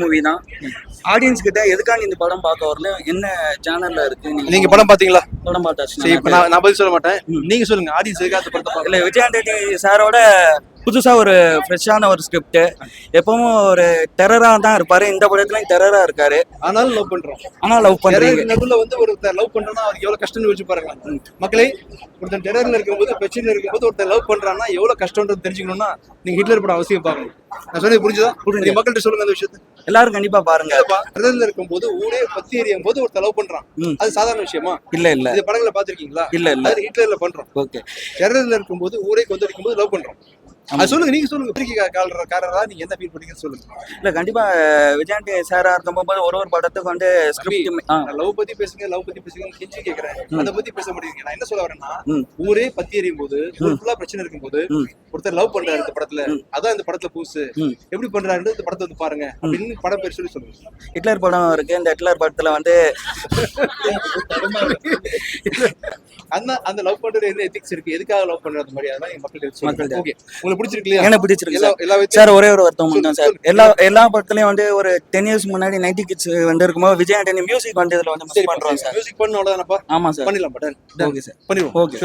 Movie தான். Audience கிட்ட எதுக்காக இந்த படம் பார்க்க வரணும், என்ன சேனல்ல இருக்கு, நீங்க படம் பாத்தீங்களா? படம் பார்த்தாச்சு. சரி, இப்ப நான் பதில் சொல்ல மாட்டேன், நீங்க சொல்லுங்க. ஆடியன்ஸ் எதுக்காக அந்த படத்தை இல்ல, விஜய் ஆண்டனி சாரோட புதுசா ஒரு ஃப்ரெஷ்ஷான ஒரு ஸ்கிரிப்ட். எப்பவும் ஒரு டெரரா தான் இருப்பாரு, இந்த படத்துலயும் டெரரா இருக்காரு. ஆனாலும் லவ் பண்றோம். ஆனா லவ் பண்றீங்க. நடுவுல வந்து ஒருத்தர் லவ் பண்றோம்னா அவருக்கு எவ்வளவு கஷ்டம்னு யோசிச்சு பாருங்க மக்களே. ஒருத்தர் டெரர்ல இருக்கும்போது, பிரச்சனை இருக்கும்போது ஒருத்தர் லவ் பண்றான்னா எவ்வளவு கஷ்டம்ன்றது தெரிஞ்சுக்கணும்னா நீங்க ஹிட்லர் படம் அவசியம் பார்க்கணும். நான் சொன்னது புரிஞ்சுதா? நீங்க மக்கள்கிட்ட சொல்லுங்க அந்த விஷயத்த. எல்லாரும் கண்டிப்பா பாருங்க. டெரர்ல இருக்கும்போது ஊரே பத்தி எரியும் போது ஒருத்தர் லவ் பண்றான், அது சாதாரண விஷயமா? இல்ல இல்ல, இந்த படங்களை பாத்திருக்கீங்களா? இல்ல இல்ல, ஹிட்லர்ல பண்றோம். ஓகே. டெரர்ல இருக்கும்போது ஊரே கொந்தளிக்கும் போது லவ் பண்றோம். அது சொல்லுங்க, நீங்க சொல்லுங்க. பத்திரிகைக்காரரா நீங்க என்ன ஃபீல் பண்ணீங்கன்னு சொல்லுங்க. இல்ல கண்டிப்பா விஜய் ஆண்டனி சாரா இருக்கும்போது ஒரு படத்துக்கு வந்து ஸ்கிரிப்ட் லவ் பத்தி பேசுங்க, லவ் பத்தி பேசுங்க கெஞ்சி கேக்குறேன். அதை பத்தி பேச முடியுங்க. நான் என்ன சொல்ல வரேன்னா, ஊரே பத்தி எரியும் போது, ஃபுல்லா பிரச்சனை இருக்கும்போது ஒருத்தர் லவ் பண்றாரு இந்த படத்துல, அதான் இந்த படத்துல புதுசு. எப்படி பண்றாரு இந்த படத்தை வந்து பாருங்க அப்படின்னு படம் பேர் சொல்லி சொல்லுங்க. ஹிட்லர் படம் இருக்கு. இந்த ஹிட்லர் படத்துல வந்து அந்த லவ் பண்றது என்ன எதிக்ஸ் இருக்கு, எதுக்காக லவ் பண்றது மாதிரி அதெல்லாம் எங்க மக்கள். ஓகே, உங்களுக்கு பிடிச்சிருக்கு? எனக்கு பிடிச்சிருக்கு சார். ஒரே ஒரு வருத்தம் மட்டும் சார், எல்லா படத்துலயும் வந்து ஒரு 10 years முன்னாடி 90 kids வந்து இருக்கும்போது விஜய் ஆண்டனி மியூசிக் வந்து இதுல வந்து மிஸ் பண்றோம் சார். மியூசிக் பண்ண அவ்வளவுதானப்பா? ஆமா சார், பண்ணிடலாம். பட் ஓகே சார், பண்ணிடுவோம். ஓகே,